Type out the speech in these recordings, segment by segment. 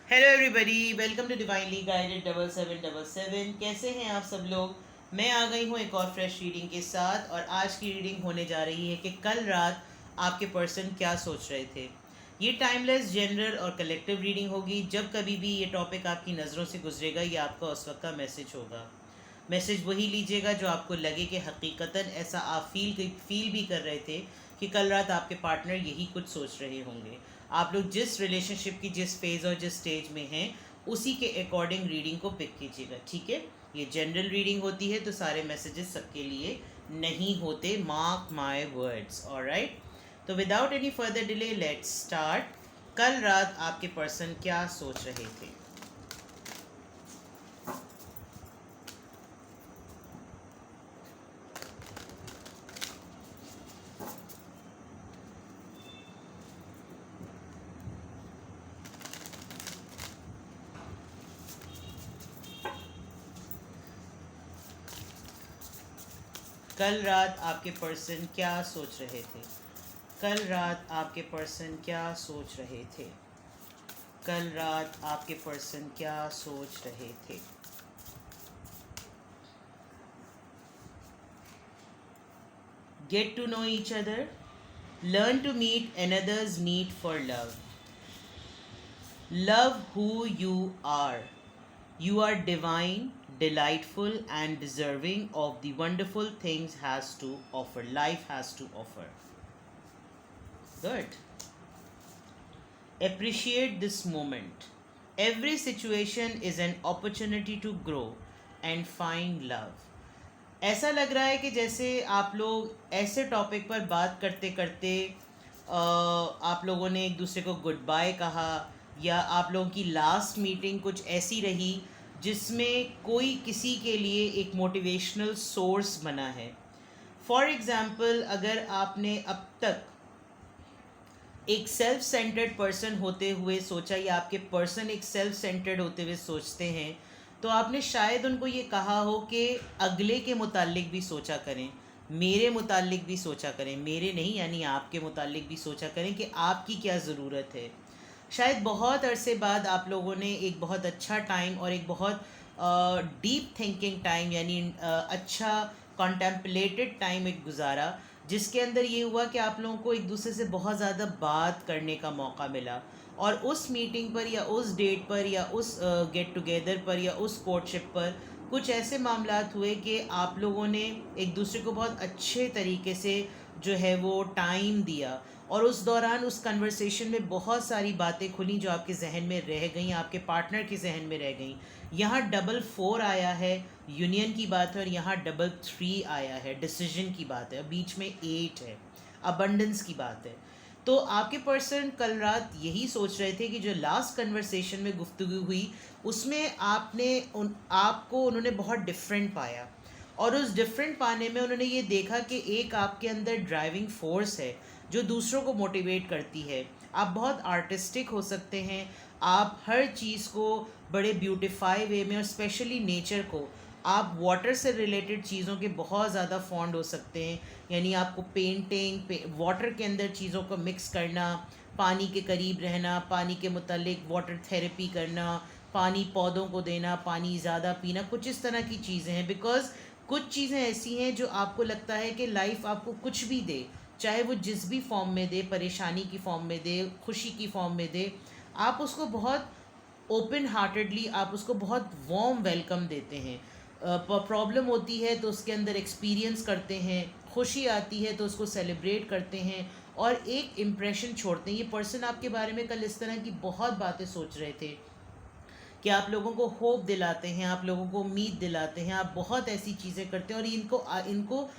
Hello everybody, welcome to divinely guided 7777। कैसे हैं आप सब लोग। मैं आ गई हूँ एक और फ्रेश रीडिंग के साथ, और आज की रीडिंग होने जा रही है कि कल रात आपके पर्सन क्या सोच रहे थे। ये टाइमलेस, जनरल और कलेक्टिव रीडिंग होगी। जब कभी भी ये टॉपिक आपकी नज़रों से गुजरेगा, ये आपका उस वक्त का मैसेज होगा। मैसेज वही लीजिएगा जो आपको लगे कि हकीकतन ऐसा आप फील भी कर रहे थे कि कल रात आपके पार्टनर यही कुछ सोच रहे होंगे। आप लोग जिस रिलेशनशिप की जिस फेज़ और जिस स्टेज में हैं, उसी के अकॉर्डिंग रीडिंग को पिक कीजिएगा, ठीक है। ये जनरल रीडिंग होती है, तो सारे मैसेजेस सबके लिए नहीं होते, मार्क माय वर्ड्स, ऑलराइट। तो without any further delay let's start. कल रात आपके पर्सन क्या सोच रहे थे। कल रात आपके पर्सन क्या सोच रहे थे। कल रात आपके पर्सन क्या सोच रहे थे। कल रात आपके पर्सन क्या सोच रहे थे। Get to know each other, learn to meet another's need for love. Love who you are. You are divine, delightful, and deserving of the wonderful things has to offer. Life has to offer. Good. Appreciate this moment. Every situation is an opportunity to grow and find love. ऐसा लग रहा है कि जैसे आप लोग ऐसे topic पर बात करते करते आप लोगों ने एक दूसरे को गुड बाय कहा, या आप लोगों की लास्ट मीटिंग कुछ ऐसी रही जिसमें कोई किसी के लिए एक मोटिवेशनल सोर्स बना है। फॉर एग्ज़ाम्पल, अगर आपने अब तक एक सेल्फ सेंटर्ड पर्सन होते हुए सोचा, या आपके पर्सन एक सेल्फ सेंटर्ड होते हुए सोचते हैं, तो आपने शायद उनको ये कहा हो कि अगले के मुतालिक भी सोचा करें, मेरे मुतालिक भी सोचा करें, मेरे नहीं यानी आपके मुतालिक भी सोचा करें कि आपकी क्या ज़रूरत है। शायद बहुत अरसे बाद आप लोगों ने एक बहुत अच्छा टाइम और एक बहुत डीप थिंकिंग टाइम, यानी अच्छा कॉन्टेम्पलेटेड टाइम एक गुजारा, जिसके अंदर ये हुआ कि आप लोगों को एक दूसरे से बहुत ज़्यादा बात करने का मौका मिला। और उस मीटिंग पर या उस डेट पर या उस गेट टुगेदर पर या उस कोर्टशिप पर कुछ ऐसे मामलात हुए कि आप लोगों ने एक दूसरे को बहुत अच्छे तरीके से जो है वो टाइम दिया, और उस दौरान उस कन्वर्सेशन में बहुत सारी बातें खुली जो आपके जहन में रह गई, आपके पार्टनर के जहन में रह गई। यहाँ 4 आया है, यूनियन की बात है, और यहाँ 3 आया है, डिसीजन की बात है, बीच में 8 है, अबंडेंस की बात है। तो आपके पर्सन कल रात यही सोच रहे थे कि जो लास्ट कन्वर्सेशन में गुफ्तगू हुई, उसमें आपको उन्होंने बहुत डिफरेंट पाया, और उस डिफरेंट पाने में उन्होंने ये देखा कि एक आपके अंदर ड्राइविंग फोर्स है जो दूसरों को मोटिवेट करती है। आप बहुत आर्टिस्टिक हो सकते हैं, आप हर चीज़ को बड़े ब्यूटिफाई वे में, और स्पेशली नेचर को, आप वाटर से रिलेटेड चीज़ों के बहुत ज़्यादा फॉन्ड हो सकते हैं। यानी आपको पेंटिंग, वाटर के अंदर चीज़ों को मिक्स करना, पानी के करीब रहना, पानी के मुतालिक वाटर थेरेपी करना, पानी पौधों को देना, पानी ज़्यादा पीना, कुछ इस तरह की चीज़ें हैं। बिकॉज़ कुछ चीज़ें ऐसी हैं जो आपको लगता है कि लाइफ आपको कुछ भी दे, चाहे वो जिस भी फॉर्म में दे, परेशानी की फॉर्म में दे, खुशी की फॉर्म में दे, आप उसको बहुत ओपन हार्टेडली, आप उसको बहुत वार्म वेलकम देते हैं। प्रॉब्लम होती है तो उसके अंदर एक्सपीरियंस करते हैं, खुशी आती है तो उसको सेलिब्रेट करते हैं, और एक इम्प्रेशन छोड़ते हैं। ये पर्सन आपके बारे में कल इस तरह की बहुत बातें सोच रहे थे कि आप लोगों को होप दिलाते हैं, आप लोगों को उम्मीद दिलाते हैं, आप बहुत ऐसी चीज़ें करते हैं, और इनको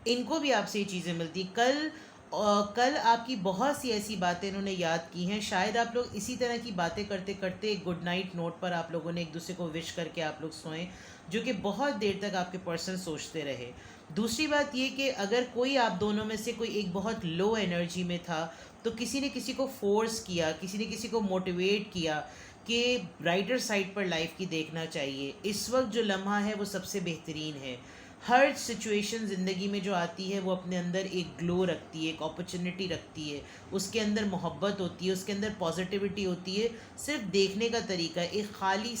इनको भी आपसे ये चीज़ें मिलती। कल आपकी बहुत सी ऐसी बातें इन्होंने याद की हैं। शायद आप लोग इसी तरह की बातें करते करते एक गुड नाइट नोट पर आप लोगों ने एक दूसरे को विश करके आप लोग सोएं, जो कि बहुत देर तक आपके पर्सन सोचते रहे। दूसरी बात ये कि अगर कोई आप दोनों में से कोई एक बहुत लो एनर्जी में था, तो किसी ने किसी को फोर्स किया, किसी ने किसी को मोटिवेट किया कि ब्राइटर साइड पर लाइफ की देखना चाहिए। इस वक्त जो लम्हा है वो सबसे बेहतरीन है। हर सिचुएशन ज़िंदगी में जो आती है वो अपने अंदर एक ग्लो रखती है, एक अपॉर्चुनिटी रखती है, उसके अंदर मोहब्बत होती है, उसके अंदर पॉजिटिविटी होती है। सिर्फ देखने का तरीका, एक खाली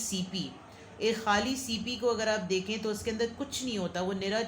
सीपी को अगर आप देखें तो उसके अंदर कुछ नहीं होता, वो निरा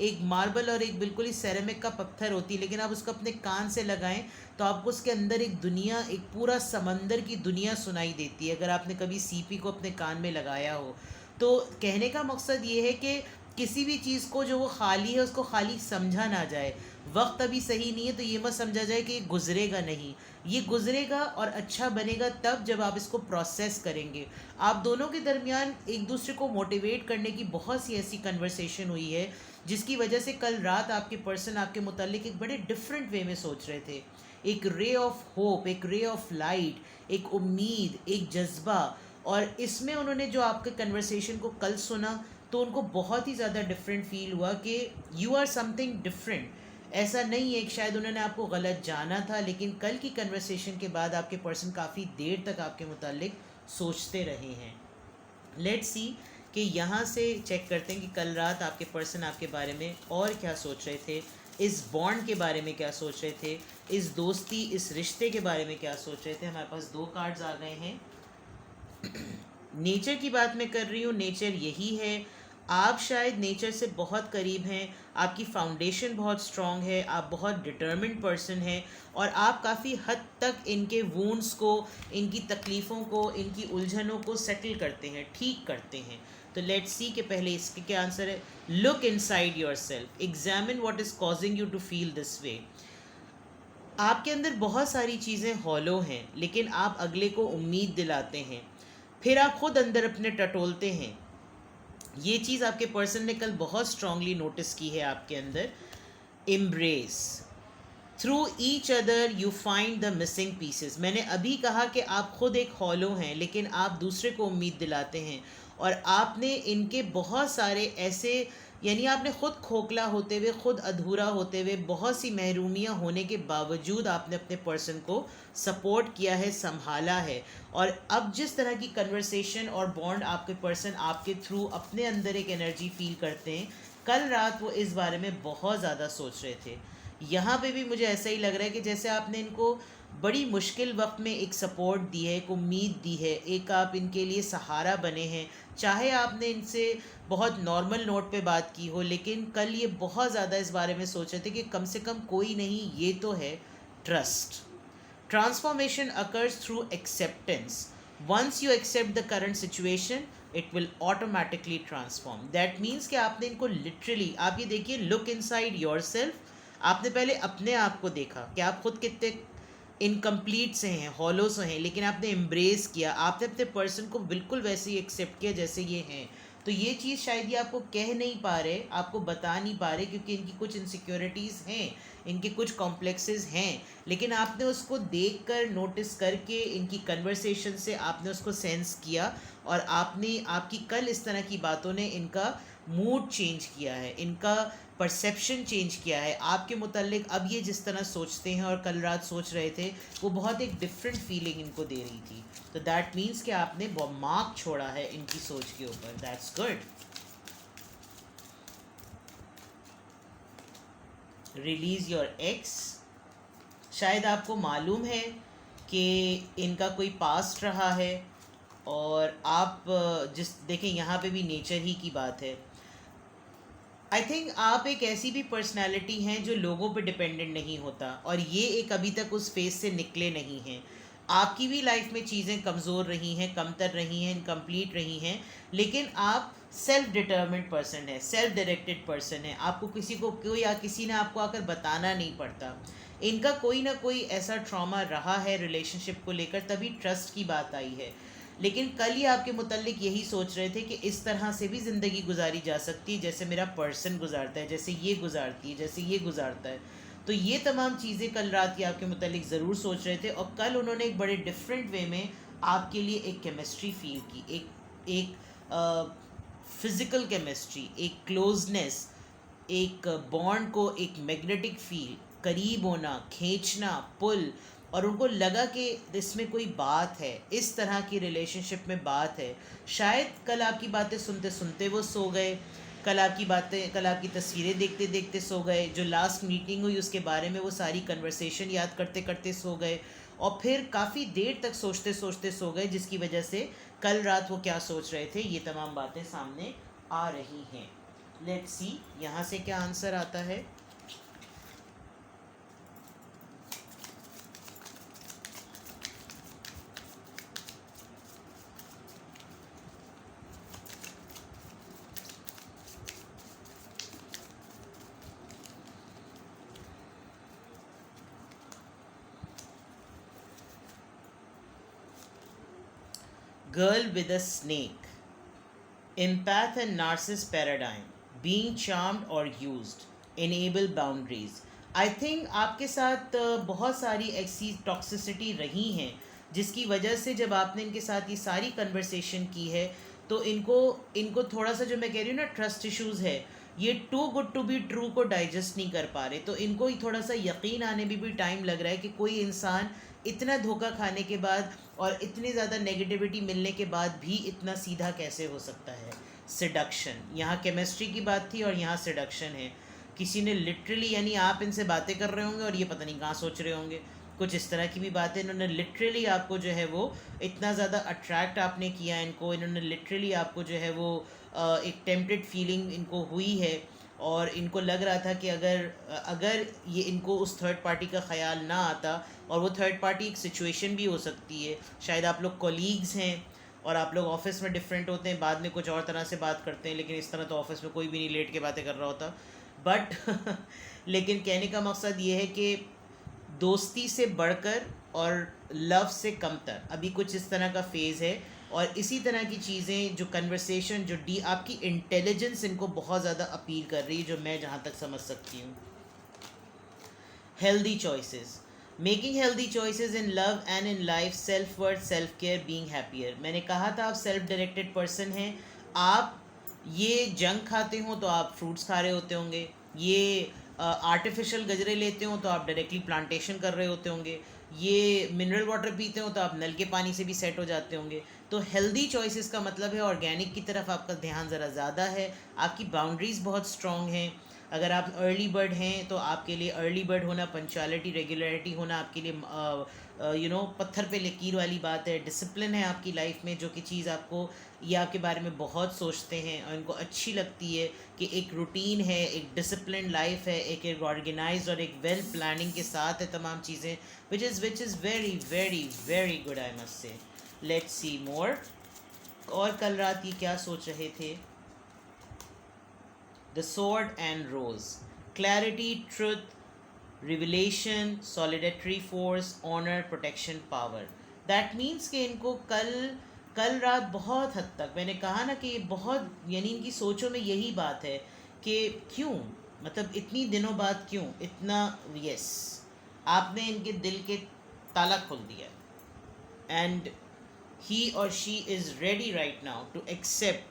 एक मार्बल और एक बिल्कुल ही सेरेमिक का पत्थर होती है। लेकिन आप उसको अपने कान से लगाएं तो आपको उसके अंदर एक दुनिया, एक पूरा समंदर की दुनिया सुनाई देती है, अगर आपने कभी सीपी को अपने कान में लगाया हो। तो कहने का मकसद ये है कि किसी भी चीज़ को जो वो खाली है उसको खाली समझा ना जाए। वक्त अभी सही नहीं है तो ये मत समझा जाए कि ये गुजरेगा नहीं, ये गुजरेगा और अच्छा बनेगा तब जब आप इसको प्रोसेस करेंगे। आप दोनों के दरमियान एक दूसरे को मोटिवेट करने की बहुत सी ऐसी कन्वर्सेशन हुई है जिसकी वजह से कल रात आपके पर्सन आपके मुतालिक एक बड़े डिफरेंट वे में सोच रहे थे। एक रे ऑफ होप, एक रे ऑफ लाइट, एक उम्मीद, एक जज्बा। और इसमें उन्होंने जो आपके कन्वर्सेशन को कल सुना तो उनको बहुत ही ज़्यादा डिफरेंट फील हुआ कि यू आर समथिंग डिफरेंट। ऐसा नहीं है कि शायद उन्होंने आपको गलत जाना था, लेकिन कल की कन्वर्सेशन के बाद आपके पर्सन काफ़ी देर तक आपके मुतालिक सोचते रहे हैं। लेट्स सी कि यहाँ से चेक करते हैं कि कल रात आपके पर्सन आपके बारे में और क्या सोच रहे थे, इस बॉन्ड के बारे में क्या सोच रहे थे, इस दोस्ती, इस रिश्ते के बारे में क्या सोच रहे थे। हमारे पास 2 कार्ड्स आ गए हैं। नेचर की बात मैं कर रही हूँ, नेचर यही है। आप शायद नेचर से बहुत करीब हैं, आपकी फाउंडेशन बहुत स्ट्रॉन्ग है, आप बहुत डिटर्मिन्ड पर्सन हैं और आप काफ़ी हद तक इनके वूंड्स को, इनकी तकलीफ़ों को, इनकी उलझनों को सेटल करते हैं, ठीक करते हैं। तो लेट्स सी कि पहले इसके क्या आंसर है। Look inside yourself, examine what is causing you to feel this way. आपके अंदर बहुत सारी चीज़ें हॉलो हैं, लेकिन आप अगले को उम्मीद दिलाते हैं, फिर आप खुद अंदर अपने टटोलते हैं। ये चीज़ आपके पर्सन ने कल बहुत स्ट्रांगली नोटिस की है आपके अंदर। Embrace, through each other you find the missing pieces. मैंने अभी कहा कि आप खुद एक हॉलो हैं, लेकिन आप दूसरे को उम्मीद दिलाते हैं और आपने इनके बहुत सारे ऐसे, यानी आपने खुद खोखला होते हुए, खुद अधूरा होते हुए, बहुत सी महरूमियाँ होने के बावजूद आपने अपने पर्सन को सपोर्ट किया है, संभाला है। और अब जिस तरह की कन्वर्सेशन और बॉन्ड आपके पर्सन आपके थ्रू अपने अंदर एक एनर्जी फील करते हैं, कल रात वो इस बारे में बहुत ज़्यादा सोच रहे थे। यहाँ पे भी मुझे ऐसा ही लग रहा है कि जैसे आपने इनको बड़ी मुश्किल वक्त में एक सपोर्ट दी है, एक उम्मीद दी है, एक आप इनके लिए सहारा बने हैं। चाहे आपने इनसे बहुत नॉर्मल नोट पे बात की हो, लेकिन कल ये बहुत ज़्यादा इस बारे में सोच रहे थे कि कम से कम कोई नहीं, ये तो है trust. Transformation occurs through acceptance. Once you accept the current situation, it will automatically transform. That means कि आपने इनको लिटरली, आप ये देखिए, लुक इनसाइड योरसेल्फ। आपने पहले अपने आप को देखा कि आप खुद कितने इनकम्प्लीट से हैं, हॉलो से हैं, लेकिन आपने एम्ब्रेस किया, आपने अपने पर्सन को बिल्कुल वैसे ही एक्सेप्ट किया जैसे ये हैं। तो ये चीज़ शायद ये आपको कह नहीं पा रहे, आपको बता नहीं पा रहे, क्योंकि इनकी कुछ इनसिक्योरिटीज़ हैं, इनके कुछ कॉम्प्लेक्सेस हैं, लेकिन आपने उसको देखकर, नोटिस करके, इनकी कन्वर्सेशन से आपने उसको सेंस किया और आपने, आपकी कल इस तरह की बातों ने इनका मूड चेंज किया है, इनका परसेप्शन चेंज किया है आपके मुतालिक। अब ये जिस तरह सोचते हैं और कल रात सोच रहे थे, वो बहुत एक डिफरेंट फीलिंग इनको दे रही थी। तो दैट मीन्स कि आपने मार्क छोड़ा है इनकी सोच के ऊपर। That's good. Release your x. शायद आपको मालूम है कि इनका कोई पास्ट रहा है और आप जिस देखें, यहाँ पे भी नेचर ही की बात है। आई थिंक आप एक ऐसी भी पर्सनालिटी हैं जो लोगों पे डिपेंडेंट नहीं होता, और ये एक अभी तक उस फेज से निकले नहीं हैं। आपकी भी लाइफ में चीज़ें कमज़ोर रही हैं, कमतर रही हैं, इनकम्प्लीट रही हैं, लेकिन आप सेल्फ डिटर्मिन्ड पर्सन है, सेल्फ डायरेक्टेड पर्सन है। आपको किसी को, कोई या किसी ने आपको आकर बताना नहीं पड़ता। इनका कोई ना कोई ऐसा ट्रॉमा रहा है रिलेशनशिप को लेकर, तभी ट्रस्ट की बात आई है। लेकिन कल ही आपके मुताल्लिक यही सोच रहे थे कि इस तरह से भी ज़िंदगी गुजारी जा सकती है जैसे मेरा पर्सन गुजारता है, जैसे ये गुजारती है, जैसे ये गुजारता है। तो ये तमाम चीज़ें कल रात की आपके मुताल्लिक ज़रूर सोच रहे थे, और कल उन्होंने एक बड़े डिफरेंट वे में आपके लिए एक केमिस्ट्री फील की, एक फिज़िकल केमिस्ट्री, एक क्लोजनेस, एक बॉन्ड को, एक मैग्नेटिक फील, करीब होना, खींचना, पुल। और उनको लगा कि इसमें कोई बात है, इस तरह की रिलेशनशिप में बात है। शायद कल आपकी बातें सुनते सुनते वो सो गए, कल आपकी तस्वीरें देखते देखते सो गए, जो लास्ट मीटिंग हुई उसके बारे में वो सारी कन्वर्सेशन याद करते करते सो गए, और फिर काफ़ी देर तक सोचते सोचते सो गए, जिसकी वजह से कल रात वो क्या सोच रहे थे ये तमाम बातें सामने आ रही हैं। लेट्स सी यहाँ से क्या आंसर आता है। Girl with a snake. Empath and narcissist paradigm. Being charmed or used. Enable boundaries. I think आपके साथ बहुत सारी ऐसी टॉक्सिसिटी रही हैं जिसकी वजह से जब आपने इनके साथ ये सारी कन्वर्सेशन की है तो इनको इनको थोड़ा सा, जो मैं कह रही हूँ ना, ट्रस्ट इश्यूज है। ये too good to be true को डाइजेस्ट नहीं कर पा रहे, तो इनको ही थोड़ा सा यकीन आने में भी टाइम लग रहा है कि कोई इंसान इतना धोखा खाने के बाद और इतनी ज़्यादा नेगेटिविटी मिलने के बाद भी इतना सीधा कैसे हो सकता है। सिडक्शन, यहाँ केमिस्ट्री की बात थी और यहाँ सिडक्शन है। किसी ने लिटरली, यानी आप इनसे बातें कर रहे होंगे और ये पता नहीं कहाँ सोच रहे होंगे, कुछ इस तरह की भी बातें। इन्होंने लिटरली आपको जो है वो इतना ज़्यादा अट्रैक्ट आपने किया इनको, इन्होंने लिटरली आपको जो है वो एक टेम्पटेड फीलिंग इनको हुई है, और इनको लग रहा था कि अगर अगर ये इनको उस थर्ड पार्टी का ख्याल ना आता, और वो थर्ड पार्टी एक सिचुएशन भी हो सकती है, शायद आप लोग कोलीग्स हैं और आप लोग ऑफिस में डिफरेंट होते हैं, बाद में कुछ और तरह से बात करते हैं, लेकिन इस तरह तो ऑफिस में कोई भी नहीं लेट के बातें कर रहा होता, बट लेकिन कहने का मकसद ये है कि दोस्ती से बढ़कर और लव से कमतर अभी कुछ इस तरह का फेज़ है, और इसी तरह की चीज़ें, जो कन्वर्सेशन, जो आपकी इंटेलिजेंस इनको बहुत ज़्यादा अपील कर रही है, जो मैं जहाँ तक समझ सकती हूँ। Healthy choices, making healthy choices in love and in life, self worth, self care, being happier. मैंने कहा था आप सेल्फ डायरेक्टेड पर्सन हैं। आप ये जंक खाते हो तो आप फ्रूट्स खा रहे होते होंगे, ये आर्टिफिशियल गजरे लेते हो तो आप डायरेक्टली प्लांटेशन कर रहे होते होंगे, ये मिनरल वाटर पीते हो तो आप नल के पानी से भी सेट हो जाते होंगे। तो हेल्दी चॉइसेस का मतलब है ऑर्गेनिक की तरफ आपका ध्यान ज़रा ज़्यादा है, आपकी बाउंड्रीज़ बहुत स्ट्रॉन्ग हैं। अगर आप अर्ली बर्ड हैं तो आपके लिए अर्ली बर्ड होना, पंक्चुअलिटी, रेगुलरिटी होना आपके लिए पत्थर पे लकीर वाली बात है। डिसिप्लिन है आपकी लाइफ में, जो कि चीज़ आपको, ये आपके बारे में बहुत सोचते हैं और इनको अच्छी लगती है कि एक रूटीन है, एक डिसिप्लिन लाइफ है, एक ऑर्गेनाइज और एक वेल प्लानिंग के साथ है तमाम चीज़ें, which is very very very good, I must say. Let's see more. और कल रात ये क्या सोच रहे थे? The sword and rose. Clarity, truth, revelation, solidarity force, honor, protection, power. That means कि इनको कल रात बहुत हद तक, मैंने कहा ना कि ये बहुत, यानी इनकी सोचों में यही बात है कि क्यों, मतलब इतनी दिनों बाद क्यों इतना, यस, आपने इनके दिल के ताला खोल दिया, and he or she is ready right now to accept,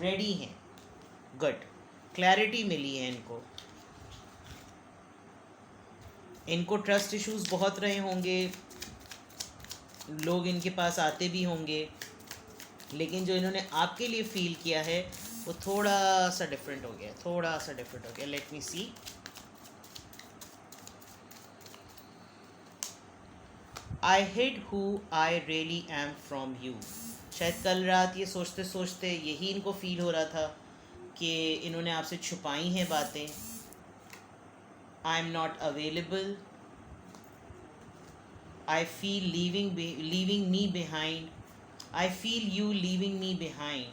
ready हैं। गुड, क्लैरिटी मिली है इनको ट्रस्ट इश्यूज बहुत रहे होंगे, लोग इनके पास आते भी होंगे, लेकिन जो इन्होंने आपके लिए फील किया है वो थोड़ा सा डिफरेंट हो गया, let me see. I hid who I really am from you. शायद कल रात ये सोचते सोचते यही इनको फील हो रहा था कि इन्होंने आपसे छुपाई हैं बातें। I am not available, I feel leaving me behind, I feel you leaving me behind,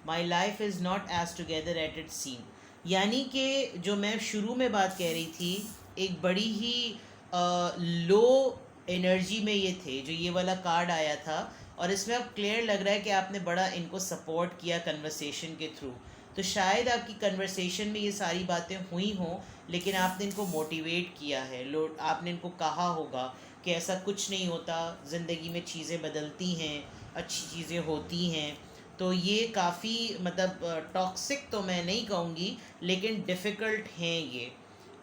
my life is not as together at it seem. यानी कि जो मैं शुरू में बात कह रही थी, एक बड़ी ही लो एनर्जी में ये थे, जो ये वाला कार्ड आया था, और इसमें अब क्लियर लग रहा है कि आपने बड़ा इनको सपोर्ट किया कन्वर्सेशन के थ्रू। तो शायद आपकी कन्वर्सेशन में ये सारी बातें हुई हों, लेकिन आपने इनको मोटिवेट किया है, आपने इनको कहा होगा कि ऐसा कुछ नहीं होता, ज़िंदगी में चीज़ें बदलती हैं, अच्छी चीज़ें होती हैं। तो ये काफ़ी, मतलब टॉक्सिक तो मैं नहीं कहूँगी, लेकिन डिफ़िकल्ट हैं ये।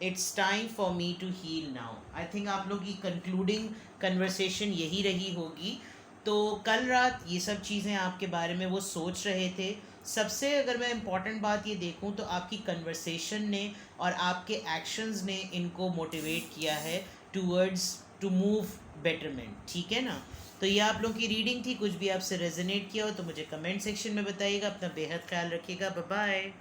It's time for me to heal now. I think आप लोग की कंक्लूडिंग कन्वर्सेशन यही रही होगी। तो कल रात ये सब चीज़ें आपके बारे में वो सोच रहे थे, सबसे अगर मैं इम्पॉर्टेंट बात ये देखूँ तो आपकी कन्वर्सेशन ने और आपके एक्शंस ने इनको मोटिवेट किया है टूवर्ड्स टू मूव बेटरमेंट, ठीक है ना। तो ये आप लोगों की रीडिंग थी, कुछ भी आपसे रेजोनेट किया हो तो मुझे कमेंट सेक्शन में बताइएगा। अपना बेहद ख्याल रखिएगा, बाय बाय।